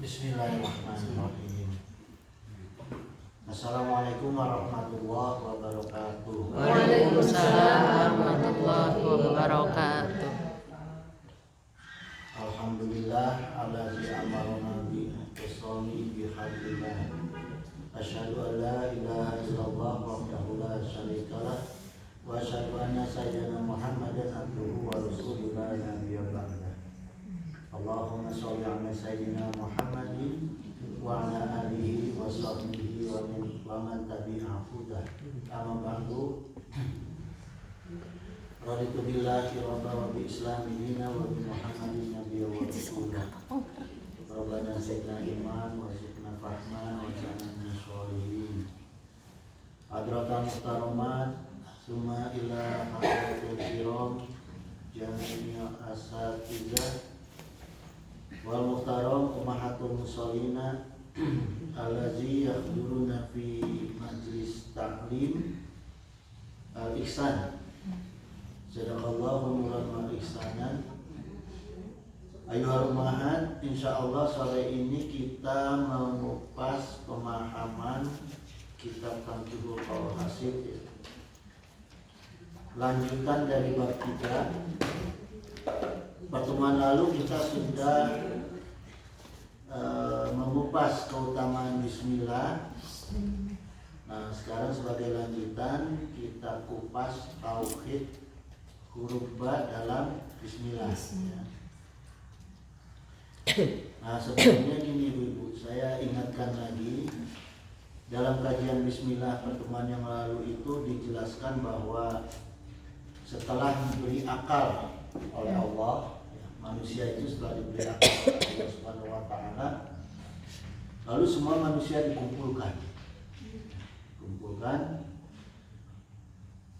Bismillahirrahmanirrahim. Assalamualaikum warahmatullahi wabarakatuh. Waalaikumsalam warahmatullahi wabarakatuh. Alhamdulillah allazi amarna bi ihtisami bihablillah. Asyhadu an la ilaha illallah wahdahu la syarikalah wa asyhadu anna sayyidina Muhammadan abduhu wa rasuluhu la nabiyya ba'dah. Allahumma shalli ala sayyidina Muhammadin wa ala alihi wa sahbihi wa man tabi'ahu hudah. Amma ba'du. Raditu billahi rabba wa bi islami dina wa bi Muhammadin nabiyya wa rasulah. Rabbana zidna iman wa zidna fahman wa ja'alna sholihin. Hadratan muhtaramat summa ila hadratul kiram jami'il asatizah wal muhtaram ummahatul musallina allazi yahduruna fi majlis ta'lim al-ihsan. Sadaqallahu nuran wal ihsanan. Ayuhal ummahat, insyaallah sore ini kita mengupas pemahaman kitab Tanbihul Qaul Hasid, lanjutan dari bab 3. Pertemuan lalu kita sudah mengupas keutamaan bismillah. Nah, sekarang sebagai lanjutan kita kupas tauhid huruf ba dalam bismillah. Nah, sebelumnya gini Ibu, saya ingatkan lagi, dalam kajian bismillah pertemuan yang lalu itu dijelaskan bahwa setelah diberi akal oleh Allah, manusia itu setelah diberi akal oleh Allah Subhanahu wa taala, lalu semua manusia dikumpulkan.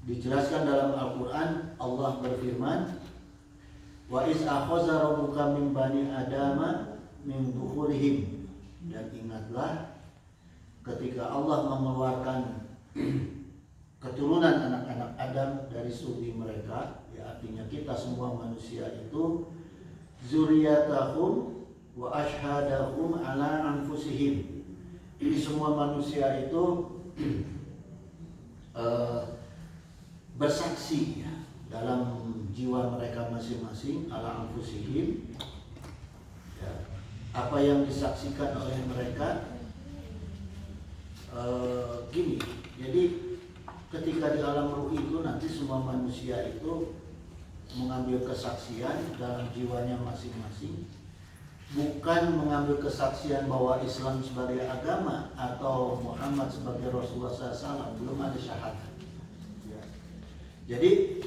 Dijelaskan dalam Al-Qur'an, Allah berfirman, wa iz akhadha rabbuka min bani adama min zuhurihim, dan ingatlah ketika Allah mengeluarkan keturunan anak-anak Adam dari sulbi mereka, ya artinya kita semua manusia itu, zuriyatahum wa ashhadahum ala anfusihim. Jadi semua manusia itu bersaksi ya, dalam jiwa mereka masing-masing, ala anfusihim, ya, apa yang disaksikan oleh mereka. Gini, jadi ketika di alam ruh itu nanti semua manusia itu mengambil kesaksian dalam jiwanya masing-masing, bukan mengambil kesaksian bahwa Islam sebagai agama atau Muhammad sebagai Rasulullah SAW, belum ada syahadat. Ya. Jadi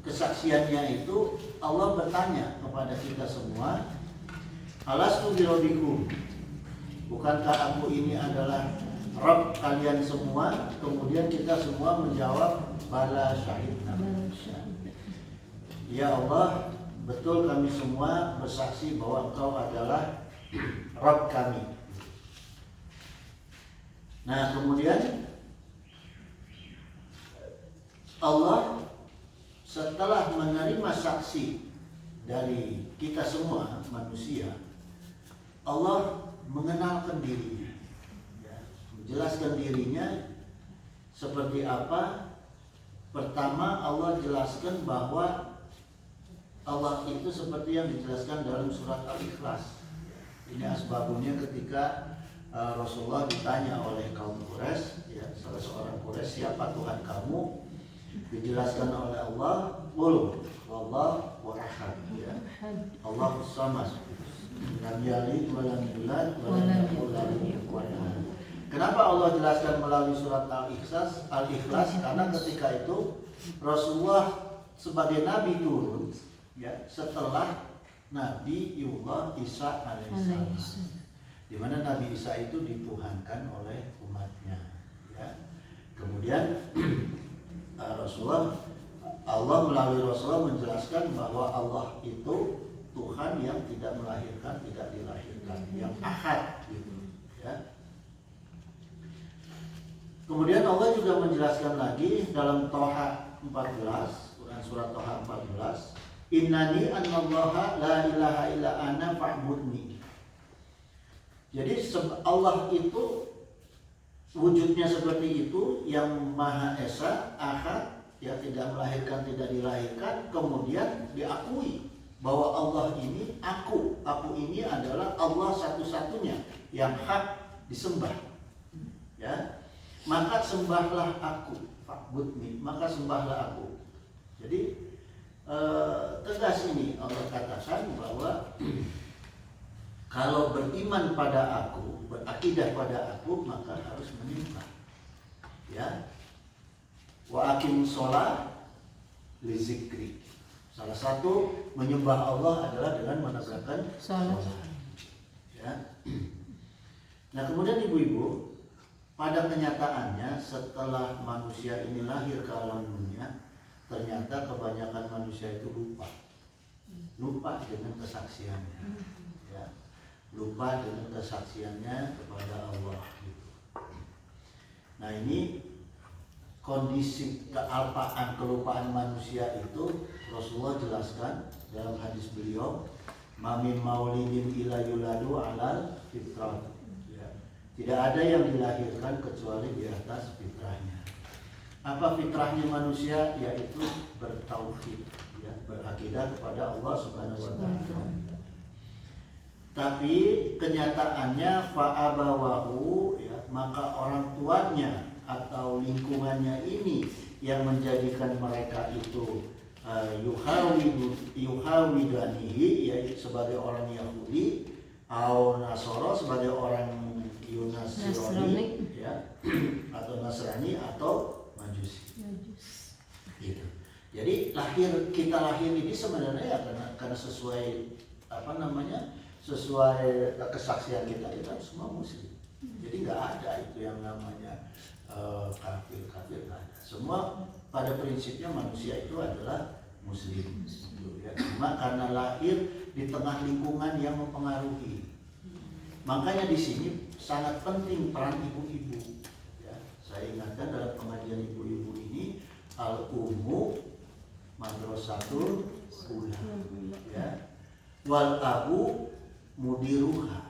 kesaksiannya itu Allah bertanya kepada kita semua, alastu birabbikum, bukankah aku ini adalah Rabb kalian semua? Kemudian kita semua menjawab, bala syahidna. Ya Allah, betul kami semua bersaksi bahwa Engkau adalah Rabb kami. Nah, kemudian Allah setelah menerima saksi dari kita semua manusia, Allah mengenalkan dirinya, ya, menjelaskan dirinya seperti apa. Pertama, Allah jelaskan bahwa Allah itu seperti yang dijelaskan dalam surat Al-Ikhlas. Ini asbabunnya ketika Rasulullah ditanya oleh kaum Quraisy, ya, salah seorang Quraisy, siapa Tuhan kamu? Dijelaskan oleh Allah, qul wallahu ahad, ya. Allahus samad, lam yalid wa lam yulad wa lam yakul lahu kufuwan ahad. Kenapa Allah jelaskan melalui surat Al-Ikhlas? Karena ketika itu Rasulullah sebagai nabi turun, ya, setelah Nabi Isa alaihissalam, di mana Nabi Isa itu dituhankan oleh umatnya, ya. Kemudian Allah melalui Rasulullah menjelaskan bahwa Allah itu Tuhan yang tidak melahirkan, tidak dilahirkan, yang ahad, gitu, ya. Kemudian Allah juga menjelaskan lagi dalam Toha 14, Quran surat Toha 14, innani anallaha la ilaha illa ana fa'budni. Jadi Allah itu wujudnya seperti itu, yang Maha Esa, Ahad, ya tidak melahirkan, tidak dilahirkan, kemudian diakui bahwa Allah ini aku ini adalah Allah satu-satunya yang hak disembah. Ya, maka sembahlah aku, fa'budni, maka sembahlah aku. Jadi tegas ini Allah katakan bahwa kalau beriman pada aku, berakidah pada aku, maka harus menyembah. Ya, wa aqimus shalah li zikri. Salah satu menyembah Allah adalah dengan menegakkan salat. Ya. Nah, kemudian ibu-ibu, pada kenyataannya setelah manusia ini lahir ke alam dunia, ternyata kebanyakan manusia itu lupa dengan kesaksiannya, ya. Lupa dengan kesaksiannya kepada Allah. Gitu. Nah, ini kondisi kealpaan, kelupaan manusia itu Rasulullah jelaskan dalam hadis beliau, "Mamin maulidin ila yuladu alal fitrah." Ya. Tidak ada yang dilahirkan kecuali di atas fitrahnya. Apa fitrahnya manusia? Yaitu bertauhid, ya, berakidah kepada Allah Subhanahu wa taala. Tapi kenyataannya fa'abawahu, ya, maka orang tuanya atau lingkungannya ini yang menjadikan mereka itu yuhawidanihi, yaitu sebagai orang Yahudi, atau Nasoro sebagai orang Yunasrani, ya, atau Nasrani atau Majusi. Gitu. Jadi kita lahir ini sebenarnya ya karena sesuai sesuai kesaksian kita semua Muslim. Jadi nggak ada itu yang namanya kafir nggak ada. Semua pada prinsipnya manusia itu adalah Muslim. Ya. Cuma karena lahir di tengah lingkungan yang mempengaruhi. Makanya di sini sangat penting peran ibu-ibu. Ya. Saya ingatkan dalam pengajian ibu-ibu ini, al-ummu madrasatul ula, ya, wal abu mudiruha.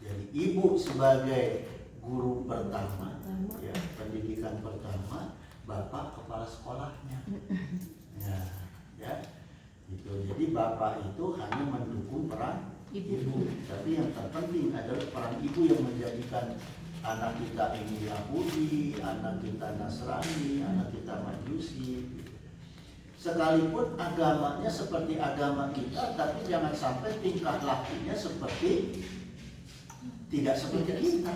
Jadi ibu sebagai guru pertama, ya, pendidikan pertama, bapak kepala sekolahnya. Ya, gitu. Jadi bapak itu hanya mendukung peran ibu, tapi yang terpenting adalah peran ibu yang menjadikan anak kita ini Yahudi, anak kita Nasrani, anak kita Majusi. Sekalipun agamanya seperti agama kita, tapi jangan sampai tingkah lakunya seperti tidak seperti kita,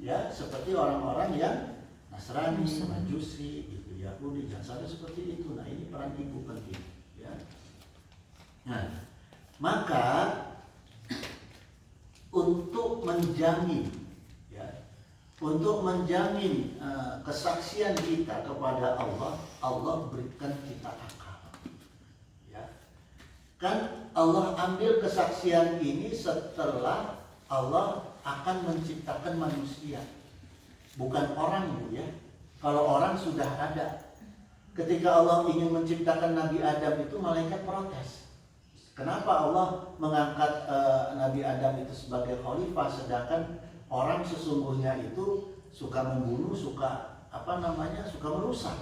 ya, seperti orang-orang yang Nasrani, Majusi, gitu, Yahudi, jangan sampai seperti itu. Nah, ini peran ibu penting, ya. Nah, maka untuk menjamin, ya, kesaksian kita kepada Allah berikan kita akal, ya. Kan Allah ambil kesaksian ini setelah Allah akan menciptakan manusia, bukan orang, Bu, ya. Kalau orang sudah ada. Ketika Allah ingin menciptakan Nabi Adam itu, malaikat protes. Kenapa Allah mengangkat Nabi Adam itu sebagai khalifah, sedangkan orang sesungguhnya itu suka membunuh, suka merusak,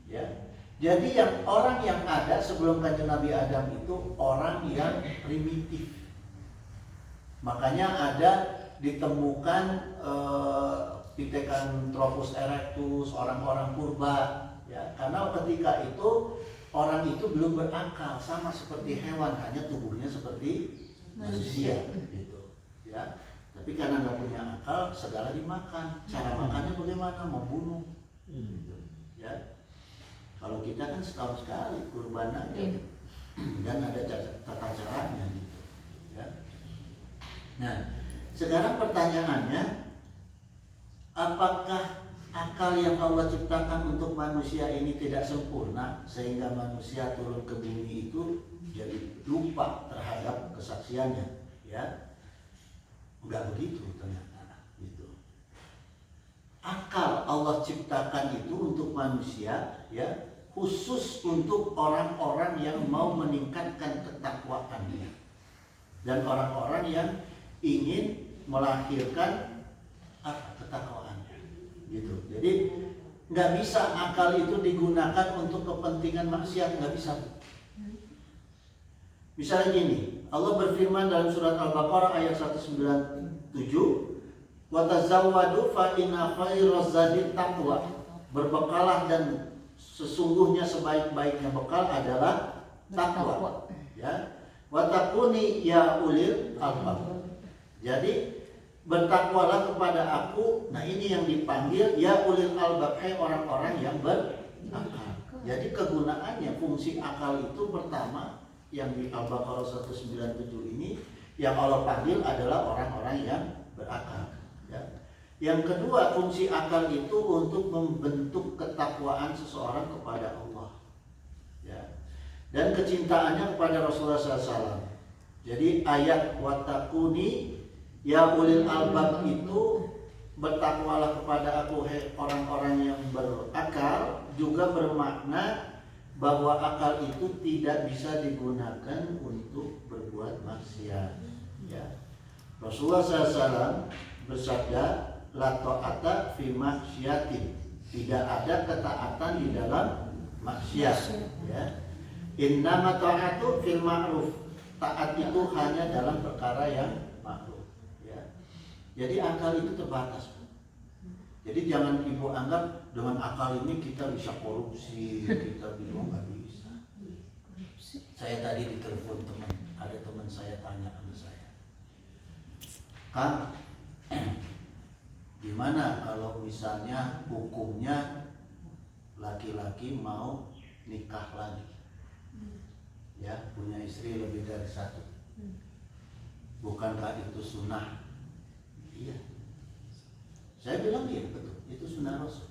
ya. Jadi orang yang ada sebelum kanjeng Nabi Adam itu orang yang primitif. Makanya ada ditemukan Pithecanthropus erectus, orang-orang purba, ya, karena ketika itu orang itu belum berakal, sama seperti hewan, hanya tubuhnya seperti manusia, gitu, ya. Tapi karena nggak punya akal, segala dimakan. Cara makannya bagaimana? Membunuh, gitu, ya. Kalau kita kan setahun sekali kurban aja, dan ada tata caranya, gitu, ya. Nah, sekarang pertanyaannya, apakah akal yang Allah ciptakan untuk manusia ini tidak sempurna sehingga manusia turun ke bumi itu jadi lupa terhadap kesaksiannya, ya? Enggak begitu ternyata, gitu. Akal Allah ciptakan itu untuk manusia, ya, khusus untuk orang-orang yang mau meningkatkan ketakwaannya dan orang-orang yang ingin melahirkan ketakwaan. Gitu. Jadi nggak bisa akal itu digunakan untuk kepentingan maksiat, nggak bisa. Misalnya gini, Allah berfirman dalam surat Al-Baqarah ayat 197, wa tazawwadu fa inna khairaz zadi taqwa. Berbekalah dan sesungguhnya sebaik-baiknya bekal adalah takwa. Ya. Wa taquni ya ulil albab. Jadi bertakwalah kepada aku. Nah, ini yang dipanggil ya ulil albab, hai orang-orang yang berakal. Jadi kegunaannya, fungsi akal itu pertama yang di Al-Baqarah 197 ini yang Allah panggil adalah orang-orang yang berakal. Ya. Yang kedua, fungsi akal itu untuk membentuk ketakwaan seseorang kepada Allah, ya, dan kecintaannya kepada Rasulullah SAW. Jadi ayat wattaquni ya ulil albab itu, bertakwalah kepada aku hai orang-orang yang berakal, juga bermakna bahwa akal itu tidak bisa digunakan untuk berbuat maksiat. Ya. Rasulullah SAW bersabda, la ta'ata fi maksiatin, tidak ada ketaatan di dalam maksiat. Ya. Innama ta'atu fil ma'ruf, taat itu hanya dalam perkara yang ma'ruf. Ya. Jadi akal itu terbatas. Jadi jangan ibu anggap dengan akal ini kita bisa korupsi, kita bingung, nggak bisa. Saya tadi ditelepon teman, ada teman saya tanya sama saya, Kang, gimana kalau misalnya hukumnya laki-laki mau nikah lagi, ya, punya istri lebih dari satu, bukankah itu sunnah? Iya. Saya bilang iya, betul, itu sunnah Rasul.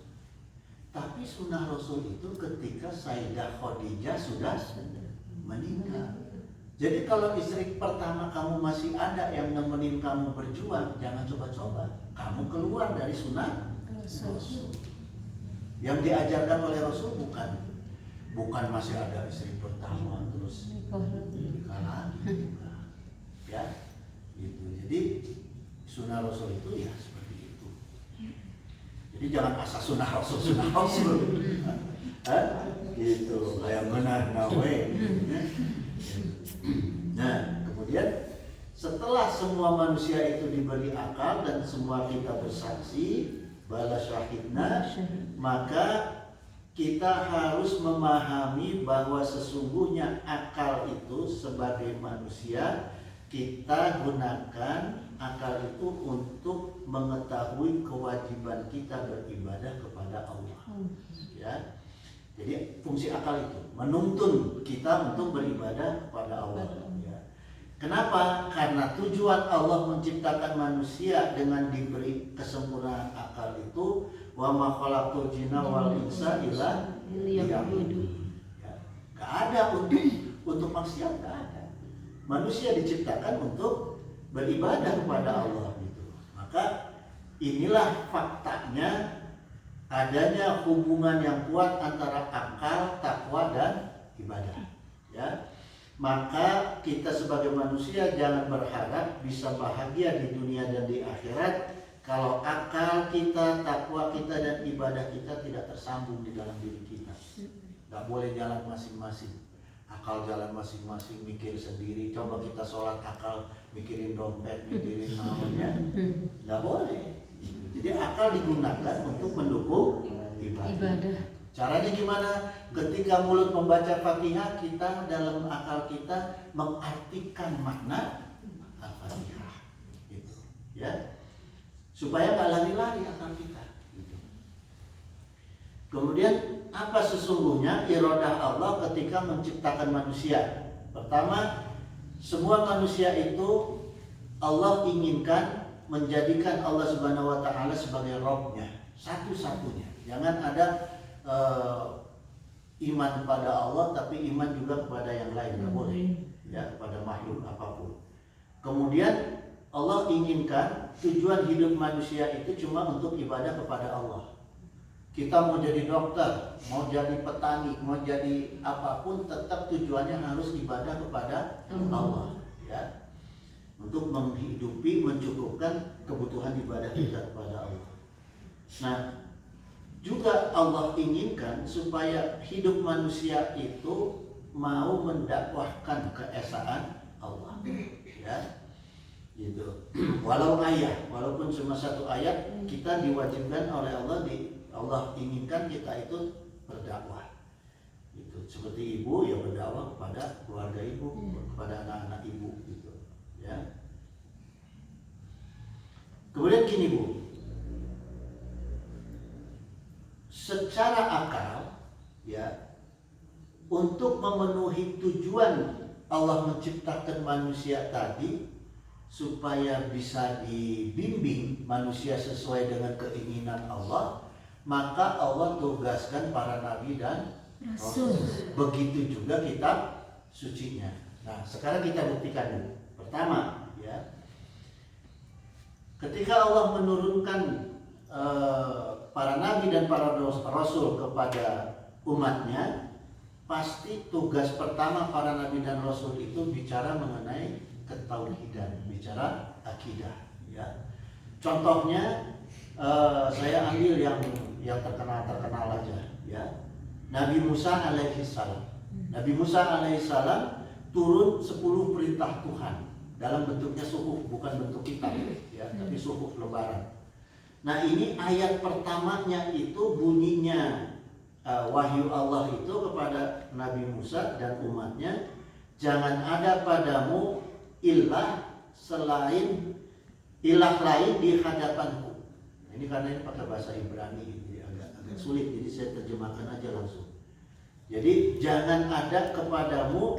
Tapi sunnah Rasul itu ketika Sayyidah Khadijah sudah meninggal. Jadi kalau istri pertama kamu masih ada yang nemenin kamu berjuang, jangan coba-coba kamu keluar dari sunnah Rasul. Yang diajarkan oleh Rasul bukan masih ada istri pertama terus nikah lagi, ya, gitu. Jadi sunnah Rasul itu ya seperti itu. Jadi jangan asal sunnah Rasul, gitu, kayak benar nawe. Nah, kemudian setelah semua manusia itu diberi akal dan semua kita bersaksi bala syahidna, maka kita harus memahami bahwa sesungguhnya akal itu sebagai manusia kita gunakan akal itu untuk mengetahui kewajiban kita beribadah kepada Allah. Ya. Jadi fungsi akal itu menuntun kita untuk beribadah kepada Allah. Ya. Kenapa? Karena tujuan Allah menciptakan manusia dengan diberi kesempurnaan akal itu, wa ma khalaqtul jinna wal insa illa liya'budun. Ya. Gak ada untuk maksiat, gak ada. Manusia diciptakan untuk beribadah kepada Allah gitu. Maka inilah faktanya adanya hubungan yang kuat antara akal, takwa dan ibadah. Ya. Maka kita sebagai manusia jangan berharap bisa bahagia di dunia dan di akhirat kalau akal kita, takwa kita dan ibadah kita tidak tersambung di dalam diri kita. Gak boleh jalan masing-masing. Akal jalan masing-masing, mikir sendiri. Coba kita sholat akal mikirin dompet, mikirin namanya, nggak boleh. Jadi akal digunakan untuk mendukung ibadah. Caranya gimana? Ketika mulut membaca Fatihah, kita dalam akal kita mengartikan makna Al-Fatihah, gitu. Ya, supaya nggak lari-lari akal kita. Gitu. Kemudian apa sesungguhnya iradah Allah ketika menciptakan manusia? Pertama, semua manusia itu Allah inginkan menjadikan Allah Subhanahu wa taala sebagai Rabb-nya, satu-satunya. Jangan ada iman kepada Allah tapi iman juga kepada yang lain, nggak boleh. Ya, kepada makhluk apapun. Kemudian Allah inginkan tujuan hidup manusia itu cuma untuk ibadah kepada Allah. Kita mau jadi dokter, mau jadi petani, mau jadi apapun, tetap tujuannya harus ibadah kepada Allah. Ya. untuk menghidupi, mencukupkan kebutuhan ibadah kita kepada Allah. Nah, juga Allah inginkan supaya hidup manusia itu mau mendakwahkan keesaan Allah, ya, gitu. Walaupun cuma satu ayat, kita diwajibkan oleh Allah inginkan kita itu berdakwah. Gitu. Seperti ibu ya berdakwah kepada keluarga ibu, kepada anak-anak ibu, gitu, ya. Kemudian gini Bu, secara akal, ya, untuk memenuhi tujuan Allah menciptakan manusia tadi supaya bisa dibimbing manusia sesuai dengan keinginan Allah, maka Allah tugaskan para nabi dan Rasul. Begitu juga kitab sucinya. Nah, sekarang kita buktikan dulu. Pertama, ya, ketika Allah menurunkan para nabi dan para rasul kepada umatnya, pasti tugas pertama para nabi dan rasul itu bicara mengenai ketauhidan, bicara akidah, ya. Contohnya saya ambil yang terkenal aja, ya. Nabi Musa alaihissalam. Nabi Musa alaihissalam turun 10 perintah Tuhan dalam bentuknya suhuf, bukan bentuk kitab, ya, tapi suhuf lembaran. Nah, ini ayat pertamanya itu bunyinya wahyu Allah itu kepada Nabi Musa dan umatnya, jangan ada padamu ilah lain di hadapanku. Nah, ini karena ini pakai bahasa Ibrani, jadi agak sulit, jadi saya terjemahkan aja langsung. Jadi jangan ada kepadamu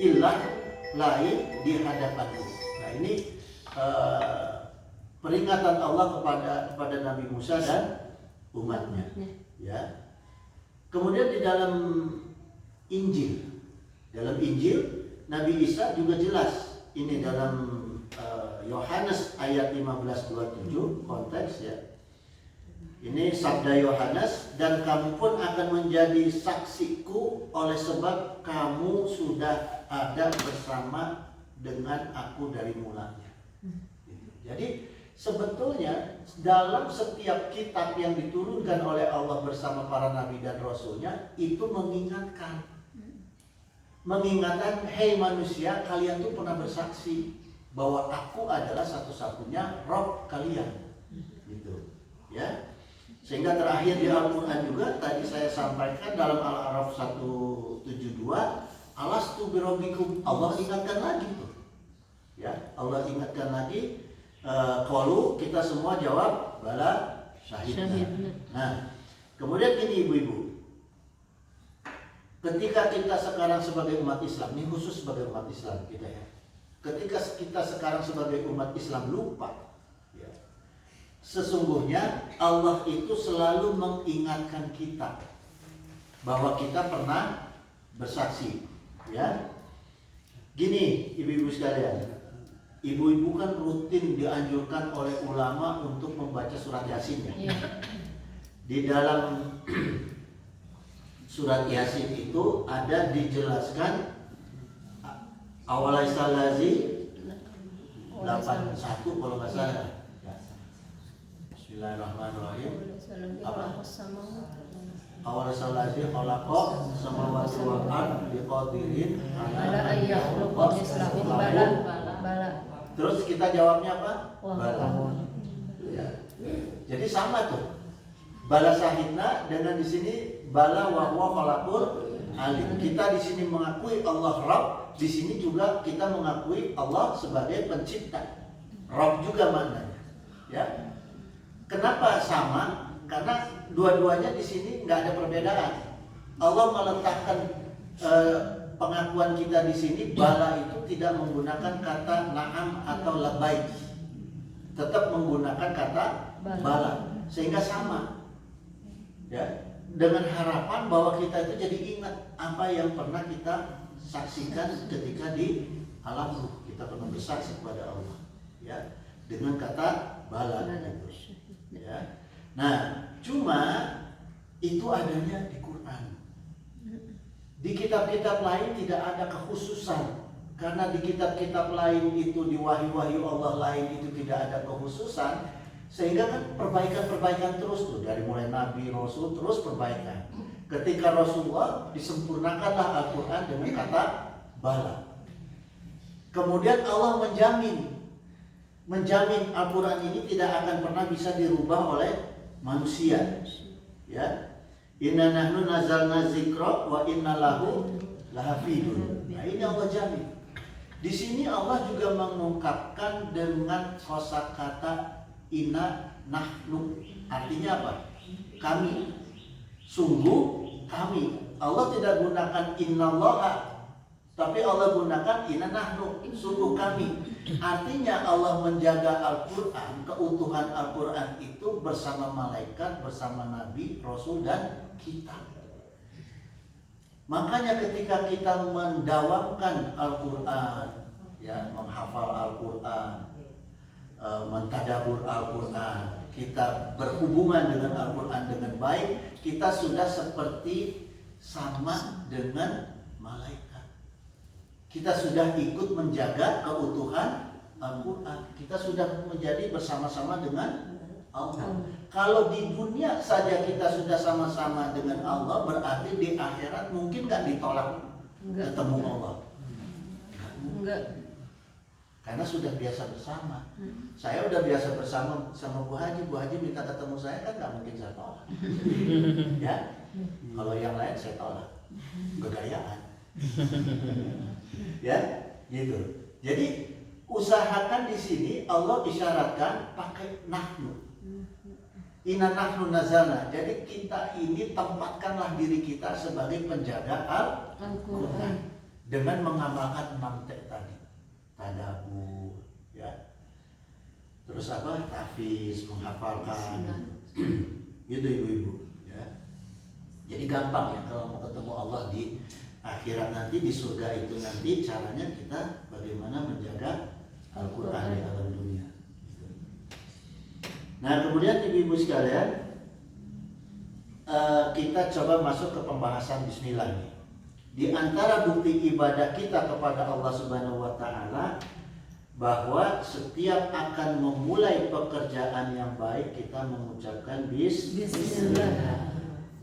ilah lain di hadapanku. Nah, ini peringatan Allah kepada Nabi Musa dan umatnya, ya. Kemudian di dalam Injil Nabi Isa juga jelas. Ini dalam Yohanes ayat 15:27 konteks, ya. Ini sabda Yohanes, dan kamu pun akan menjadi saksiku oleh sebab kamu sudah ada bersama dengan aku dari mulanya. Jadi sebetulnya dalam setiap kitab yang diturunkan oleh Allah bersama para nabi dan rasulnya itu mengingatkan, hei manusia, kalian tuh pernah bersaksi bahwa aku adalah satu-satunya Rob kalian, gitu, ya. Sehingga terakhir di Al-Quran juga tadi saya sampaikan dalam Al-A'raf 172, alastu birabbikum, Allah ingatkan lagi tuh, ya, Allah ingatkan lagi. Qalu, kita semua jawab bala syahidna. Nah, kemudian gini ibu-ibu, ketika kita sekarang sebagai umat Islam, ini khusus sebagai umat Islam kita, ya, ketika kita sekarang sebagai umat Islam lupa, ya, sesungguhnya Allah itu selalu mengingatkan kita bahwa kita pernah bersaksi, ya. Gini ibu-ibu sekalian, ibu-ibu kan rutin dianjurkan oleh ulama untuk membaca surat Yasin, ya. Di dalam surat Yasin itu ada dijelaskan awalaisal lazi 81 kalau nggak salah. Bismillahirrahmanirrahim. Apa? Awalaisal lazi khalaqa samawati wal ardh biqadirin ala ayyakhlaqa mislahum bala. Terus kita jawabnya apa? Bala. Ya. Jadi sama tuh. Bala sahidna dengan di sini bala wa huwa khalaqul alim. Kita di sini mengakui Allah Rabb, di sini juga kita mengakui Allah sebagai pencipta. Rabb juga maknanya. Ya. Kenapa sama? Karena dua-duanya di sini nggak ada perbedaan. Allah meletakkan pengakuan kita di sini, bala itu tidak menggunakan kata na'am atau labaik, tetap menggunakan kata bala, sehingga sama, ya, dengan harapan bahwa kita itu jadi ingat apa yang pernah kita saksikan ketika di alam ruh. Kita pernah bersaksi kepada Allah, ya, dengan kata bala itu, ya. Nah, cuma itu adanya di Quran. Di kitab-kitab lain tidak ada kekhususan karena di kitab-kitab lain itu, di wahyu-wahyu Allah lain itu tidak ada kekhususan, sehingga kan perbaikan-perbaikan terus tuh, dari mulai Nabi, Rasul, terus perbaikan. Ketika Rasulullah disempurnakanlah Al-Quran dengan kata bala. Kemudian Allah menjamin Al-Quran ini tidak akan pernah bisa dirubah oleh manusia. Ya, inna nahnu nazalna zikra wa inna lahu lahafidun. Nah, ini Allah jamin. Di sini Allah juga mengungkapkan dengan kosakata inna nahnu. Artinya apa? Kami. Sungguh kami. Allah tidak gunakan innallaha, tapi Allah gunakan inna nahnu. Sungguh kami. Artinya Allah menjaga Al-Quran, keutuhan Al-Quran itu bersama malaikat, bersama Nabi, Rasul, dan kita. Makanya ketika kita mendawamkan Al-Quran, ya, menghafal Al-Quran, mentadabur Al-Quran, kita berhubungan dengan Al-Quran dengan baik, kita sudah seperti sama dengan malaikat. Kita sudah ikut menjaga keutuhan Al-Quran. Kita sudah menjadi bersama-sama dengan Allah. Kalau di dunia saja kita sudah sama-sama dengan Allah, berarti di akhirat mungkin nggak ditolak ketemu Allah. Enggak. Karena sudah biasa bersama. Saya udah biasa bersama sama Bu Haji. Bu Haji minta ketemu saya kan nggak mungkin saya tolak. Ya, kalau yang lain saya tolak. Kegayaan. Ya, gitu. Jadi usahakan di sini Allah isyaratkan pakai nahnu. Inna nahnu nazalna. Jadi kita ini tempatkanlah diri kita sebagai penjaga Al-Quran dengan mengamalkan mantek tadi, tadabbur, ya. Terus apa? Tahfiz, menghafalkan. Gitu ibu-ibu, ya. Jadi gampang ya kalau mau ketemu Allah di akhirat nanti, di surga itu nanti, caranya kita bagaimana menjaga Al-Quran di alam dunia. Nah, kemudian ibu-ibu sekalian, kita coba masuk ke pembahasan bismillah nih. Di antara bukti ibadah kita kepada Allah Subhanahu wa taala bahwa setiap akan memulai pekerjaan yang baik kita mengucapkan bismillah.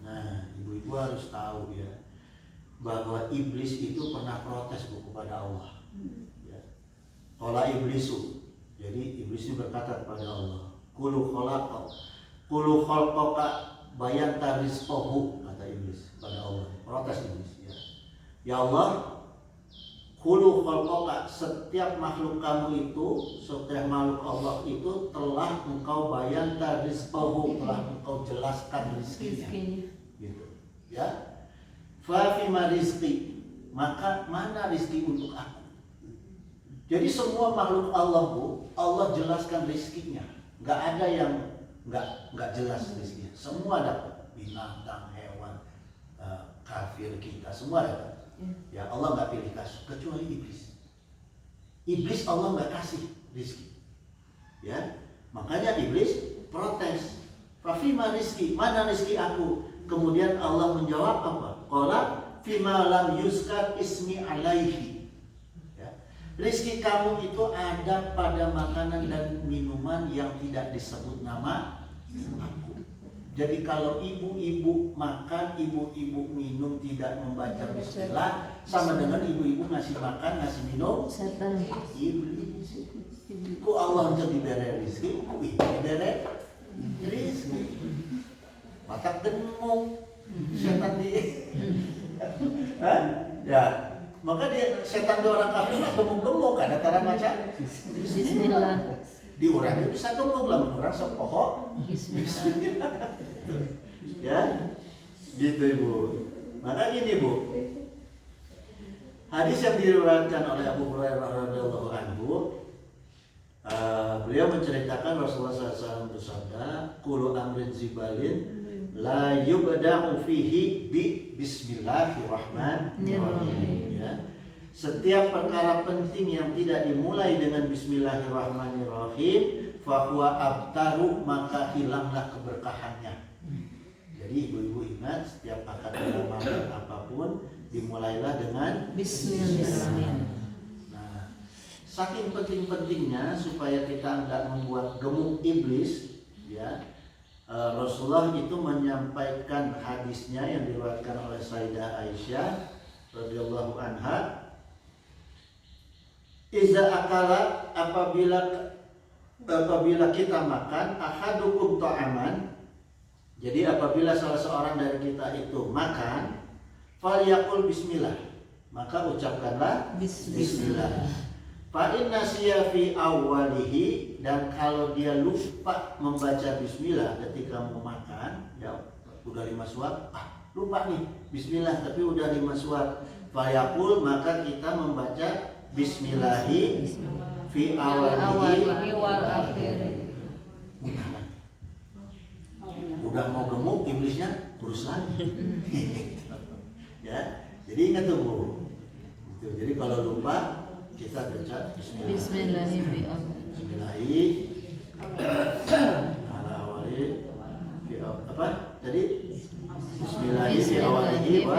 Nah, ibu-ibu harus tahu ya bahwa iblis itu pernah protes kepada Allah. Ya. Qala iblisu. Jadi iblis itu berkata kepada Allah, Kulu khalqaka bayanta rizqahu, kata iblis pada Allah. Protes iblis, ya. Ya Allah, kulu khalqaka, setiap makhluk kamu itu, setiap makhluk Allah itu telah engkau bayanta rizqahu, telah engkau jelaskan rizkinya. Gitu. Ya. Fa fima rizqi, maka mana rizki untuk aku? Jadi semua makhluk Allah, Bu, Allah jelaskan rizkinya. Nggak ada yang nggak jelas rizkinya. Semua dapat, binatang, hewan, kafir kita, semua dapat. Ya Allah nggak pilih kasih kecuali iblis. Iblis Allah nggak kasih rizki. Ya, makanya iblis protes. Fafima rizki, mana rizki aku? Kemudian Allah menjawab apa? Qala fima lam yuzkar ismi alaihi. Rizki kamu itu ada pada makanan dan minuman yang tidak disebut nama aku. Jadi kalau ibu-ibu makan, ibu-ibu minum tidak membaca bismillah, sama dengan ibu-ibu ngasih makan, ngasih minum Setan. iblis. Ku Allah jadi diberi rizki, ku ibu diberi rizki. Mata gemuk, setan di. Ya. Maka dia setan di orang kafir gemuk-gemuk, ada cara baca Bismillah. di orang itu bisa gemuk lah, orang sepohok Bismillah. ya, gitu ibu. Maka gini bu, hadis yang diriwayatkan oleh Abu Hurairah radhiyallahu anhu, beliau menceritakan Rasulullah SAW bersabda, "Kullu amrin zibalin la yubda'u fihi bi bismillahirrahmanirrahim." Ya. Setiap perkara penting yang tidak dimulai dengan bismillahirrahmanirrahim, fahuwa abtaru, maka hilanglah keberkahannya. Jadi ibu-ibu ingat, setiap akad amalan apapun dimulailah dengan Bismillah. saking penting-pentingnya supaya kita nggak membuat gemuk iblis, ya. Rasulullah itu menyampaikan hadisnya yang diriwayatkan oleh Sayyidah Aisyah radhiyallahu anha, iza akala, apabila kita makan, ahadukum ta'aman, jadi apabila salah seorang dari kita itu makan, falyaqul bismillah, maka ucapkanlah bismillah. Fa in nasiya fi awwalihi, dan kalau dia lupa membaca bismillah ketika mau makan, ya udah 5 suap, lupa nih bismillah tapi udah 5 suap, falyaqul, maka kita membaca bismillahi fi awwalihi wal akhir. Udah mau gemuk iblisnya terus lagi. Ya, jadi ingat tuh Bu. Jadi kalau lupa kita baca Bismillahi fi Bismillahi ala awali fi apa tadi? Bismillahi fi awalihi wa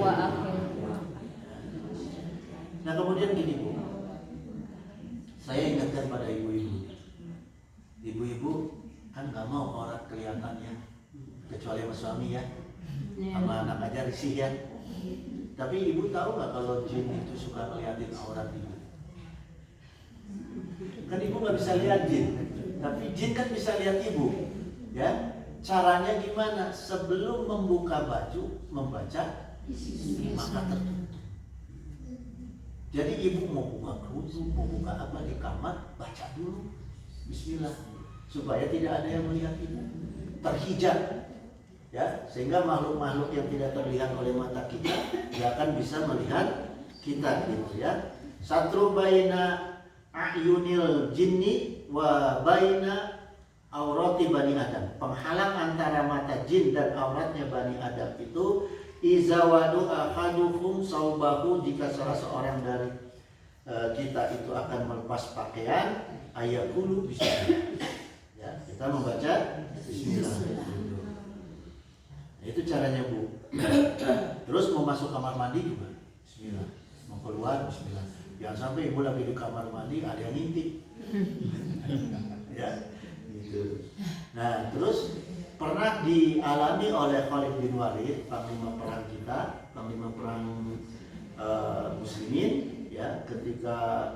akhir. Nah kemudian gini Bu, saya ingatkan pada ibu-ibu. Ibu-ibu kan nggak mau orang kelihatannya, kecuali sama suami ya, sama anak aja risih ya. Tapi ibu tahu nggak kalau jin itu suka ngeliatin aurat ibu? Kan ibu nggak bisa lihat jin, tapi jin kan bisa lihat ibu, ya. Caranya gimana? Sebelum membuka baju, membaca maka tertutup. Jadi ibu mau buka kerudung, mau buka apa di kamar, baca dulu Bismillah, supaya tidak ada yang melihat ibu, terhijab, ya, sehingga makhluk-makhluk yang tidak terlihat oleh mata kita tidak akan bisa melihat kita, gitu ya. Satru baina ayunil jinni wa baina aurati bani Adam, penghalang antara mata jin dan auratnya bani Adam itu izawadu ahadukum saubahu, jika salah seorang dari kita itu akan melepas pakaian, ayakulu bismillah, ya, kita membaca bismillah. Nah, itu caranya Bu. Terus mau masuk kamar mandi juga bismillah, mau keluar bismillah. Jangan sampai ibu lagi di kamar mandi ada yang ngintip. Ya, gitu. Nah, terus pernah dialami oleh Khalid bin Walid, panglima perang kita, panglima perang muslimin, ya, ketika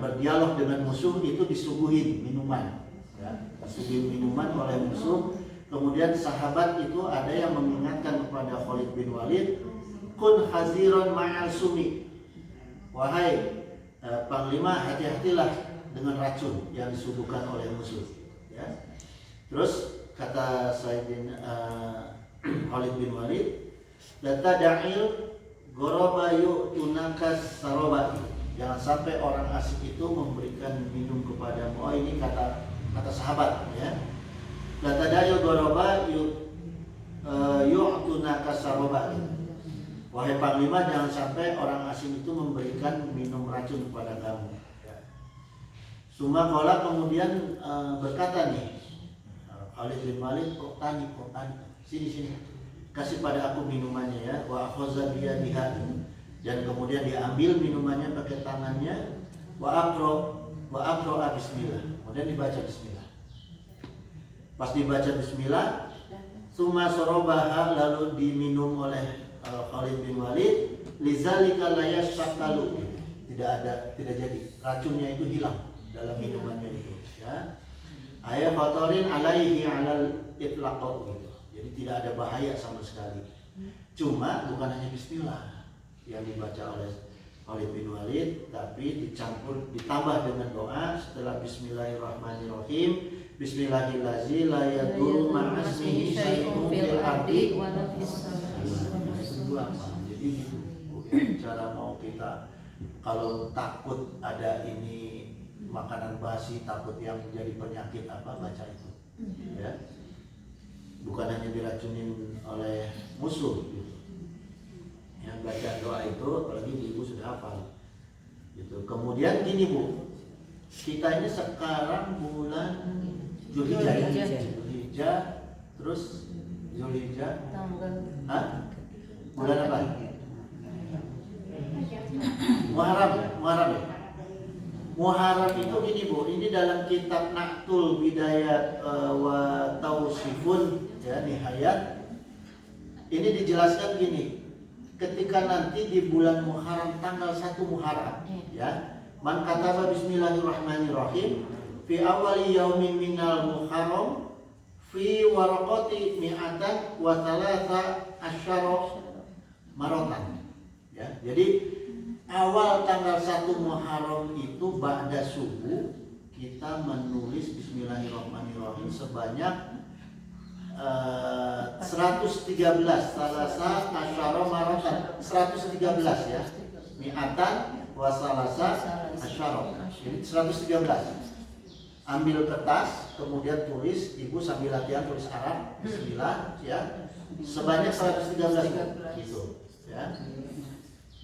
berdialog dengan musuh itu disuguhin minuman, ya, disuguhin minuman oleh musuh. Kemudian sahabat itu ada yang mengingatkan kepada Khalid bin Walid, kun haziron ma'al sumi, wahai panglima, hati-hatilah dengan racun yang disuguhkan oleh musuh, ya. Terus kata Sayyidina Khalid bin Walid, la tada'il ghuraba yu'tunakas saroba, jangan sampai orang asing itu memberikan minum kepadamu. Oh, ini kata sahabat, ya. La tada'il ghuraba yu'tunakas saroba, wahai panglima, jangan sampai orang asing itu memberikan minum racun kepada kamu. Suma kola, kemudian berkata nih Khalid bin Walid, kok tani, sini, kasih pada aku minumannya, ya. Wa akhadha biyadiha, dan kemudian dia ambil minumannya pakai tangannya. Wa aqra bismillah, kemudian dibaca bismillah. Pas dibaca bismillah, suma sorobaha, lalu diminum oleh Khalid bin Walid. Lizalika la yashfaqalu, tidak jadi, racunnya itu hilang dalam minumannya itu, ya. Ayat fatorin alaihi alal itlaq, gitu. Jadi tidak ada bahaya sama sekali. Cuma bukan hanya bismillah yang dibaca oleh Khalid bin Walid, tapi ditambah dengan doa setelah bismillahirrahmanirrahim, bismillahillazi la yadurru ma'asmihi syai'un fil ardi wa la fis sama. Jadi gitu, cara mau kita kalau takut ada ini makanan basi, takut yang menjadi penyakit apa, baca itu, ya. Bukan hanya diracunin oleh musuh, gitu. Ya, baca doa itu, apalagi ibu sudah hafal, gitu. Kemudian gini Bu, kita ini sekarang bulan Zulhijjah, terus Zulhijjah, bulan apa? Muharram ya. Muharram itu gini Bu, ini dalam kitab Naqtul Bidayat wa Tausifun ya, Nihayat. Ini dijelaskan gini, ketika nanti di bulan Muharram tanggal 1 Muharram ya, man kataba bismillahirrahmanirrahim fi awali yaumin minal Muharram fi waraqati mi'atan wa thalatha asyara maratan ya. Jadi awal tanggal 1 Muharram itu ba'da subuh kita menulis bismillahirrahmanirrahim sebanyak 113 salasa asyara maratan, 113 ya, mi'atan wa salasa asyara. Jadi 113. Ambil kertas, kemudian tulis, ibu sambil latihan tulis Arab, bismillah ya, sebanyak 113 gitu ya.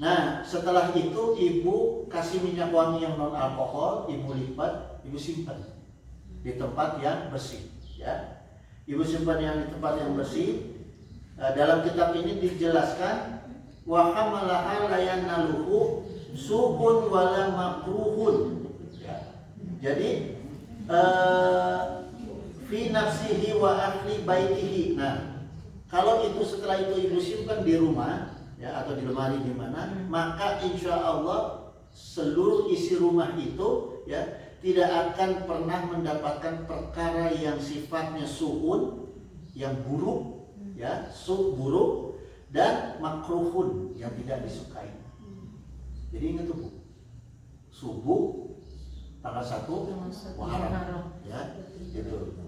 Nah, setelah itu ibu kasih minyak wangi yang non alkohol, ibu lipat, ibu simpan di tempat yang bersih ya. Ibu simpan yang di tempat yang bersih. Dalam kitab ini dijelaskan wa hamalaha la yanaluhu su'un wala makruhun ya. Jadi fi nafsihi wa ahli baitihi. Nah, kalau itu setelah itu ibu simpan di rumah ya, atau di lemari di mana, maka insya Allah seluruh isi rumah itu ya tidak akan pernah mendapatkan perkara yang sifatnya su'un, yang buruk ya, buruk, dan makruhun yang tidak disukai. Jadi ingat tuh Bu, subuh tanggal 1 Muharram ya, gitu.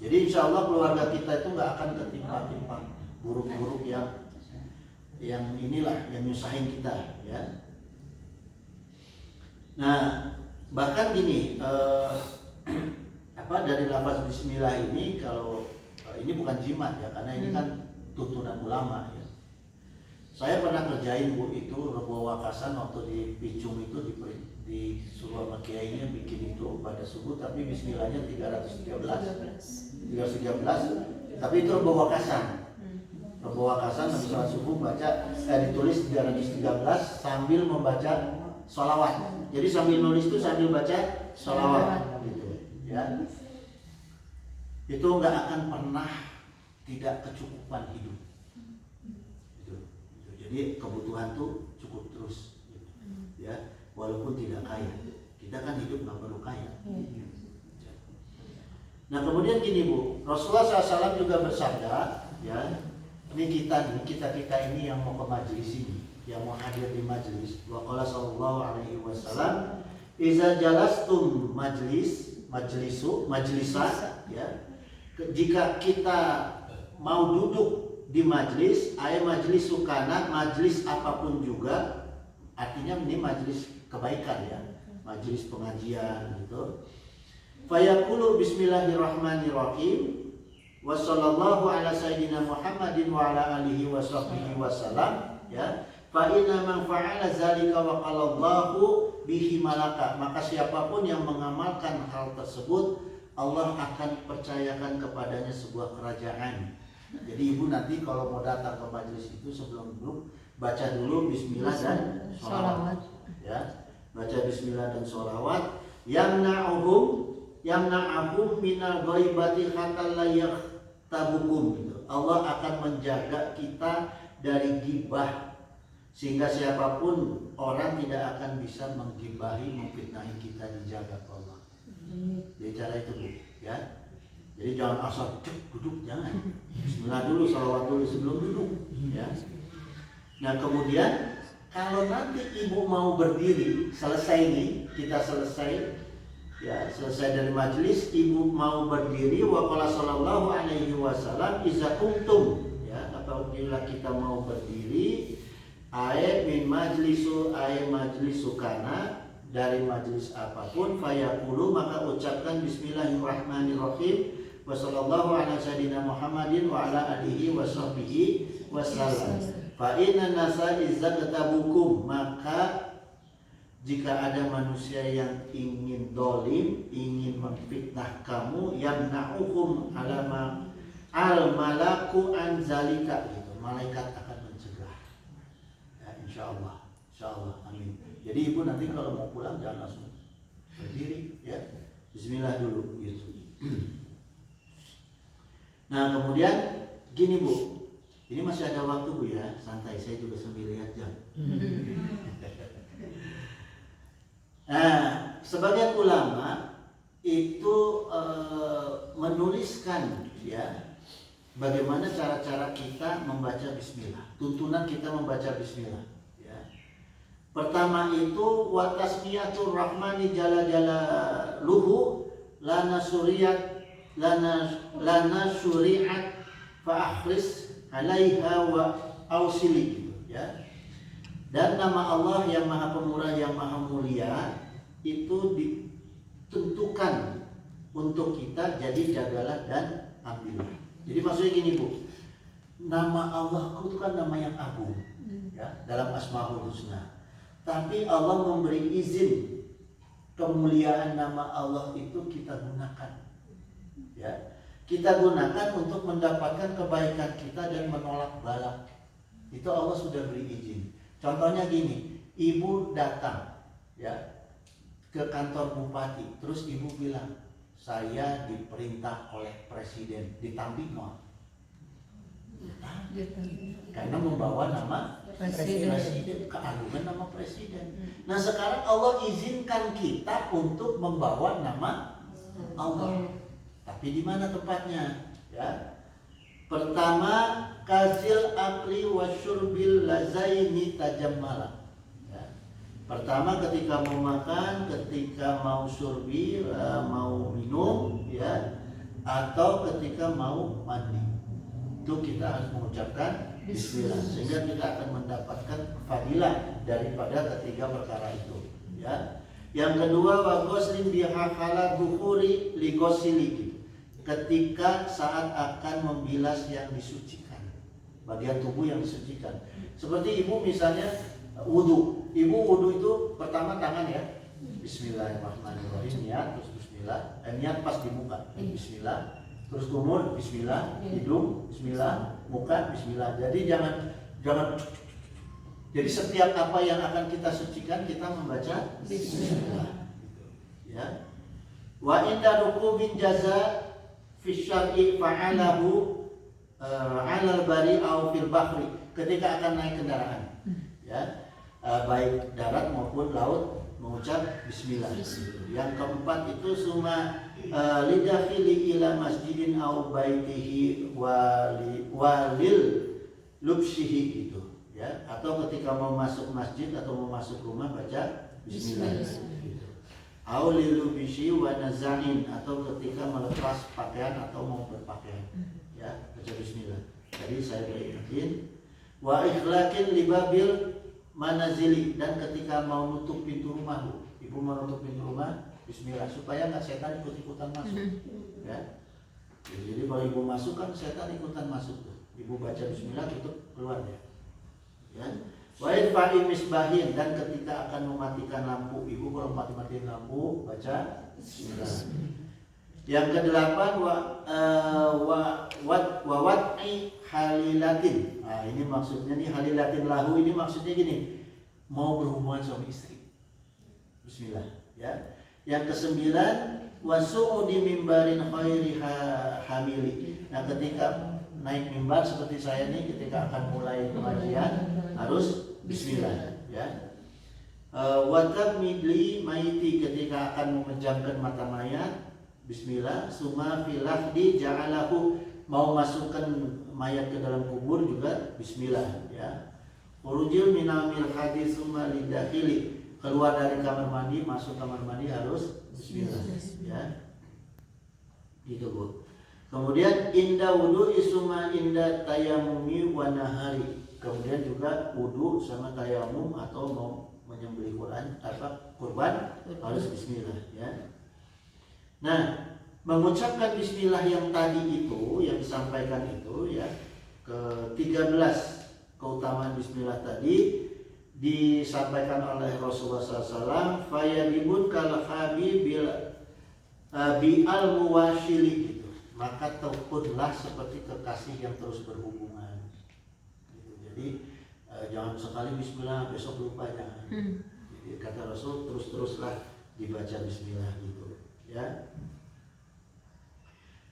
Jadi insya Allah keluarga kita itu nggak akan ketimpa-timpa buruk-buruk yang inilah yang nyusahin kita ya. Nah, bahkan gini dari lafaz bismillah ini, kalau ini bukan jimat ya, karena ini kan tuntunan ulama ya. Saya pernah kerjain Bu itu Rebo Wakasan waktu di Picung itu di suruh sama kiainya bikin itu pada subuh, tapi bismillahnya 313 tapi itu Rebo Wakasan. Rebo Wakasan habis sholat subuh baca ditulis 313 sambil membaca sholawat. Jadi sambil nulis itu sambil baca sholawat gitu ya. Itu nggak akan pernah tidak kecukupan hidup gitu. Jadi kebutuhan tuh cukup terus gitu. Ya, walaupun tidak kaya. Kita kan hidup nggak perlu kaya. Nah kemudian gini Bu, Rasulullah SAW juga bersabda ya, ini kita ini yang mau ke majelis ini, yang mau hadir di majelis. Wa qala sallallahu alaihi wasallam, "Iza jalastum majlisa ya. Jika kita mau duduk di majelis, majlis sukana, majelis apapun juga, artinya ini majelis kebaikan ya, majelis pengajian gitu. Fayaqulu bismillahirrahmanirrahim. Wa sallallahu ala sayyidina Muhammadin wa ala alihi wa sahbihi wasallam ya. Fa inna man fa'ala zalika wa qalallahu bihi malaka. Maka siapapun yang mengamalkan hal tersebut, Allah akan percayakan kepadanya sebuah kerajaan. Jadi ibu nanti kalau mau datang ke majelis itu sebelum duduk baca dulu bismillah dan sholawat ya. Baca bismillah dan sholawat. Yamna'ahum minal ghaibati hatta la tabukum gitu. Allah akan menjaga kita dari gibah sehingga siapapun orang tidak akan bisa menggibahi, memfitnahi kita, dijaga Allah. Jadi cara itu Bu ya. Jadi jangan asal duduk, jangan. Bismillah dulu, sholawat dulu sebelum duduk ya. Nah kemudian kalau nanti ibu mau berdiri, selesai nih, kita selesai ya, selesai dari majelis, ibu mau berdiri, wa qala sallallahu alaihi wasallam iza kuntum ya, apabila kita mau berdiri, min majlisu majlisu kana, dari majelis apapun, fayaqulu, maka ucapkan bismillahirrahmanirrahim wa sallallahu ala sayyidina Muhammadin wa ala alihi wa sahbihi wasallam. Fa inna nasa iza katabukum, maka jika ada manusia yang ingin dolim, ingin memfitnah kamu, yamna'uhum alama al-malaku anzalika gitu. Malaikat akan mencegah. Ya, insya Allah, amin. Jadi ibu nanti kalau mau pulang jangan langsung berdiri, ya. Bismillah dulu gitu. Nah kemudian gini Bu, ini masih ada waktu Bu ya, santai, saya juga sambil lihat jam. Nah sebagian ulama itu menuliskan ya bagaimana cara-cara kita membaca Bismillah, tuntunan kita membaca Bismillah. Ya. Pertama itu wa tasmiyatur rahmani jalla jalaluhu lana syuri'at fa akhris 'alaiha wa ausili gitu, ya. Dan nama Allah yang Maha Pemurah yang Maha Mulia itu ditentukan untuk kita, jadi jagalah dan ambillah. Jadi maksudnya gini Bu, nama Allah itu kan nama yang agung ya, dalam Asmaul Husna. Tapi Allah memberi izin kemuliaan nama Allah itu kita gunakan, ya. Kita gunakan untuk mendapatkan kebaikan kita dan menolak balak. Itu Allah sudah beri izin. Contohnya gini, ibu datang ya ke kantor bupati, terus ibu bilang, saya diperintah oleh presiden ditambik mau. Karena membawa nama presiden, keagungan nama presiden. Nah sekarang Allah izinkan kita untuk membawa nama Allah. Tapi di mana tempatnya? Ya. Pertama, kasil akli wasyurbil lazaini tajammala. Ya. Pertama ketika mau makan, ketika mau surbi, mau minum, ya, atau ketika mau mandi. Itu kita harus mengucapkan Bismillah, sehingga kita akan mendapatkan fadilah daripada ketiga perkara itu. Ya. Yang kedua, wa ghuslin bihaqala dukhuri li ghusli. Ketika saat akan membilas yang disucikan, bagian tubuh yang disucikan. Seperti ibu misalnya wudu. Ibu wudu itu pertama tangan ya. Bismillahirrahmanirrahim, niat terus bismillah. Niat pas di muka. Bismillah. Terus kumur bismillah, hidung bismillah, muka bismillah. Jadi jangan jadi setiap apa yang akan kita sucikan kita membaca bismillah. Ya. Wa inda rukubin jaza fi syar'i fa'alahu 'alal bari aw fil bahri, ketika akan naik kendaraan ya, baik darat maupun laut mengucap bismillah. Yang keempat itu summa lidakhili ila masjidin aw baitihi walil lubsihi gitu ya, atau ketika mau masuk masjid atau mau masuk rumah baca bismillah. Aulilu bishi wa nazain, atau ketika melepas pakaian atau mau berpakaian ya, baca bismillah. Jadi saya beringatin wa ikhlaqin libabil manazili, dan ketika mau nutup pintu rumah, ibu mau nutup pintu rumah bismillah supaya nggak setan ikut-ikutan masuk ya. Jadi kalau ibu masuk kan setan ikutan masuk tuh. Ibu baca bismillah tutup keluar ya. Ya. Wa idfa'i misbahin, dan ketika akan mematikan lampu, ibu kalau mati-matiin lampu baca bismillah. Yang kedelapan wa wad'i halilatin. Nah, ini maksudnya nih halilatin lahu, ini maksudnya gini, mau berhubungan suami istri. Bismillah ya. Yang kesembilan wasu'udi mimbarin khairi hamili. Nah, ketika naik mimbar seperti saya nih, ketika akan mulai pengajian harus bismillah ya. Watab midli maiti, ketika akan memejamkan mata mayat bismillah. Suma filahdi ja'alahu, mau masukkan mayat ke dalam kubur juga bismillah ya. Urujil minamil hadis suma lidakhili, keluar dari kamar mandi, masuk kamar mandi harus bismillah ya. Gitu Bu. Kemudian inda wudu isuma inda tayamumi wa nahari. Kemudian juga wudu sama tayamum atau mau menyembelih kurban harus bismillah ya. Nah, mengucapkan bismillah yang tadi itu, yang disampaikan itu ya, ke-13 keutamaan bismillah tadi disampaikan oleh Rasulullah SAW. Fayadibun kalhabi bi'al muwashili gitu. Maka tekunlah seperti kekasih yang terus berhubungan gitu. Jadi jangan sekali bismillah besok lupa, jangan gitu. kata Rasul terus-teruslah dibaca bismillah gitu ya.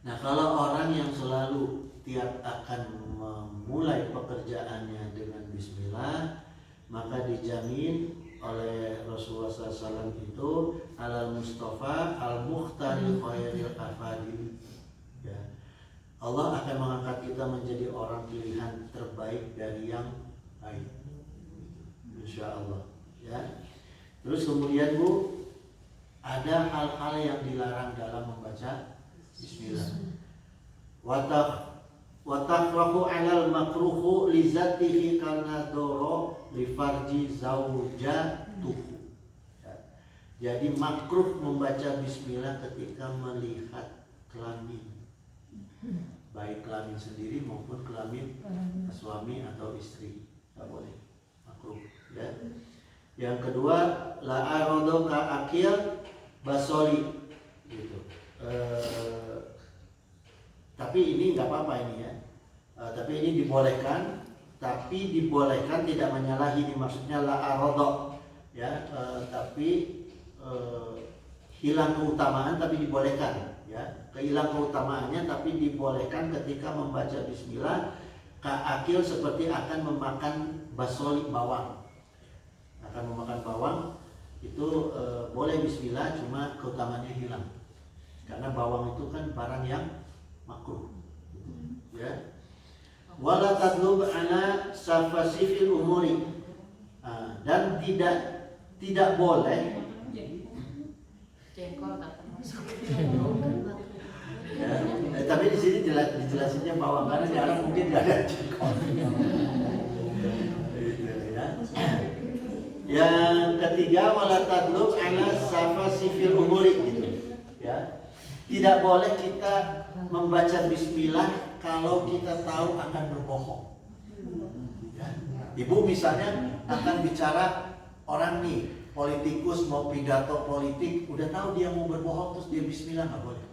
Nah, kalau orang yang selalu tiap akan memulai pekerjaannya dengan bismillah, maka dijamin oleh Rasulullah SAW itu alal Mustafa al Mukhtaril Khairil Afadil ya. Allah akan mengangkat kita menjadi orang pilihan terbaik dari yang baik, insya Allah ya. Terus kemudian Bu, ada hal-hal yang dilarang dalam membaca bismillah. Watafrahu alal makruhu li zatihi karena doro li farji zaujatuhu ya. Jadi makruh membaca bismillah ketika melihat kelamin, baik kelamin sendiri maupun kelamin suami atau istri, tidak boleh, makruh ya. Yang kedua, la arodo ka akil basoli gitu. Tapi ini nggak apa-apa ini ya. Tapi ini dibolehkan, tapi dibolehkan tidak menyalahi, ini maksudnya la arodo ya. Tapi hilang keutamaan tapi dibolehkan ya. Kehilang keutamaannya tapi dibolehkan ketika membaca bismillah ka akil seperti akan memakan basoli, bawang. Akan memakan bawang itu boleh bismillah, cuma keutamaannya hilang karena bawang itu kan barang yang makruh ya. Wala tadlub ala safasifil umuri, dan tidak boleh Jengkol tak termasuk. ya. Tapi di sini dijelasinnya bawang karena di Arab mungkin tidak ada jengkol gitu, ya. Yang ketiga, wala tadlub ala safasifil umuri gitu ya. Tidak boleh kita membaca bismillah kalau kita tahu akan berbohong ya. Ibu misalnya akan bicara orang nih, politikus mau pidato politik, udah tahu dia mau berbohong terus dia bismillah, nggak boleh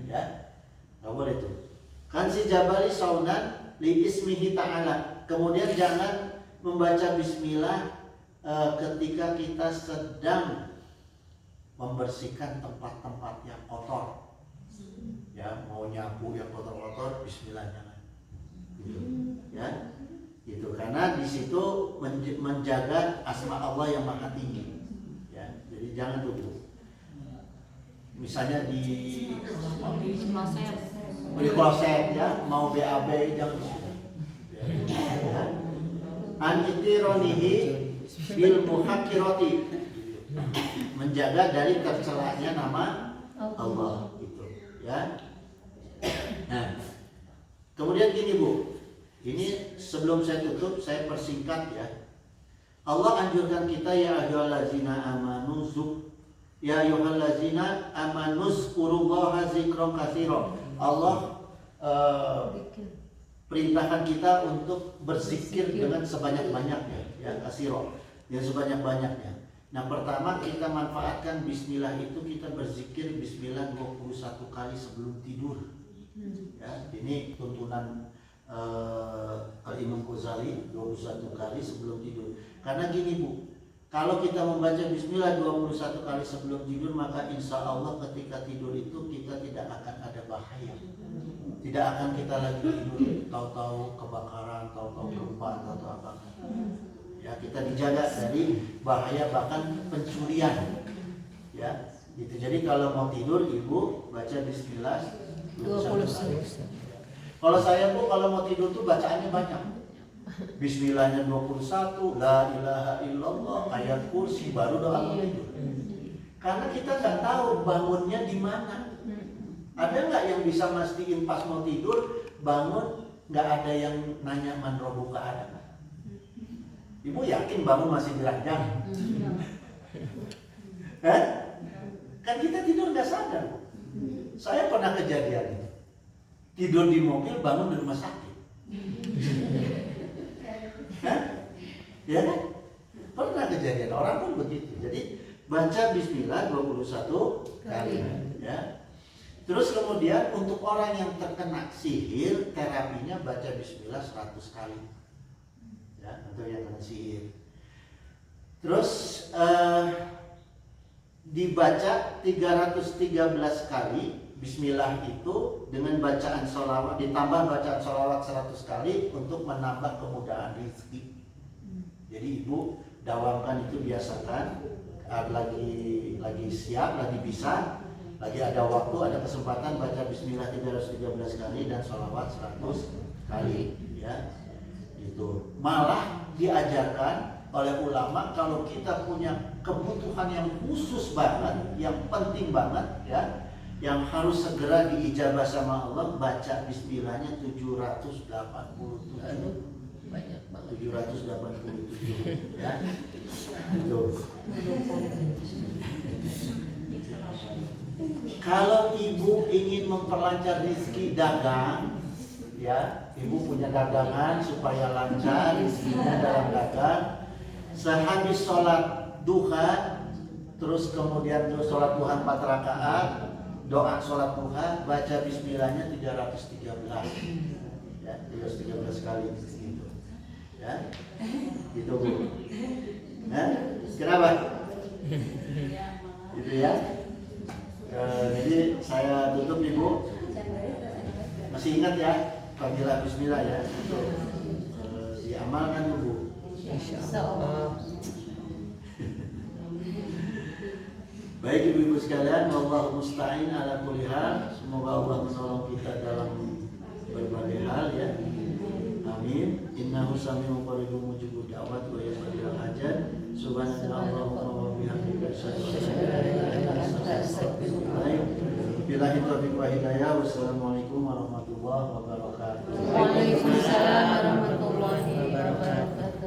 ya, nggak boleh tuh. Kan si jabali saunan li ismihi ta'ala. Kemudian jangan membaca bismillah ketika kita sedang membersihkan tempat-tempat yang kotor ya, mau nyapu yang kotor-kotor bismillah jangan gitu ya, gitu. Karena di situ menjaga asma Allah yang maha tinggi ya. Jadi jangan dulu misalnya di kloset ya, mau BAB jangan ya. An itironihi bil muhakkirati, menjaga dari tercelanya nama Allah gitu ya. Nah, kemudian gini Bu, ini sebelum saya tutup saya persingkat ya. Allah anjurkan kita ya ayyuhallazina amanu ya ayyuhallazina amanu zkurullaha dzikran katsiran. Allah perintahkan kita untuk berzikir dengan sebanyak-banyaknya ya, katsiran, yang sebanyak-banyaknya. Nah, pertama kita manfaatkan bismillah itu, kita berzikir bismillah 21 kali sebelum tidur ya. Ini tuntunan Imam Ghazali, 21 kali sebelum tidur. Karena gini Bu, kalau kita membaca bismillah 21 kali sebelum tidur, maka insya Allah ketika tidur itu kita tidak akan ada bahaya. Tidak akan kita lagi tidur tahu-tahu kebakaran, tahu-tahu gempa, tahu-tahu apa ya. Kita dijaga dari bahaya bahkan pencurian ya gitu. Jadi kalau mau tidur Ibu baca bismillah 21 kali. Kalau saya Bu, kalau mau tidur tuh bacaannya banyak. Bismillahnya 21, la ilaha illallah, ayat kursi, baru doa mau tidur. Karena kita nggak tahu bangunnya di mana. Ada nggak yang bisa mastiin pas mau tidur bangun nggak ada yang nanya man robuka, ada nggak? Ibu yakin bangun masih di ranjang? Kan kita tidur nggak sadar. Saya pernah kejadian tidur di mobil, bangun di rumah sakit. Ya kan? Pernah kejadian, orang pun begitu. Jadi baca bismillah 21 kali ya. Terus kemudian untuk orang yang terkena sihir, terapinya baca bismillah 100 kali ya, untuk yang kena sihir. Terus dibaca 313 kali Bismillah itu dengan bacaan sholawat, ditambah bacaan sholawat 100 kali untuk menambah kemudahan rezeki. Jadi ibu dawamkan itu, biasakan. Lagi siap, lagi bisa, lagi ada waktu, ada kesempatan, baca Bismillah 313 kali dan sholawat 100 kali, ya. Itu malah diajarkan oleh ulama kalau kita punya kebutuhan yang khusus banget, yang penting banget, ya, yang harus segera diijabah sama Allah, baca Bismillahnya 787. Banyak banget. 787, ya. Itu. Kalau ibu ingin memperlancar rezeki dagang, ya, ibu punya dagangan supaya lancar rezekinya dalam dagang, sehabis sholat duha, terus kemudian sholat duha 4 rakaat, doa sholat duha, baca Bismillahnya 313, ya, 313 kali gitu, ya, gitu Bu. Kenapa? Gitu ya. Jadi saya tutup nih Bu. Masih ingat ya, Fadilah Bismillah ya, untuk diamalkan Bu. Insyaallah. Baik ibu-ibu sekalian, wallahu musta'in ala kulli hal. Semoga Allah menolong kita dalam berbagai hal, ya. Amin. Innahu sami'un qaribun mujibud da'wat wa yaqdirul hajat. Subhanallahumma wa bihamdika asyhadu an la ilaha illa anta astaghfiruka wa atubu ilaik. Billahi taufiq wa hidayah. Wassalamualaikum warahmatullahi wabarakatuh. Waalaikumsalam warahmatullahi wabarakatuh.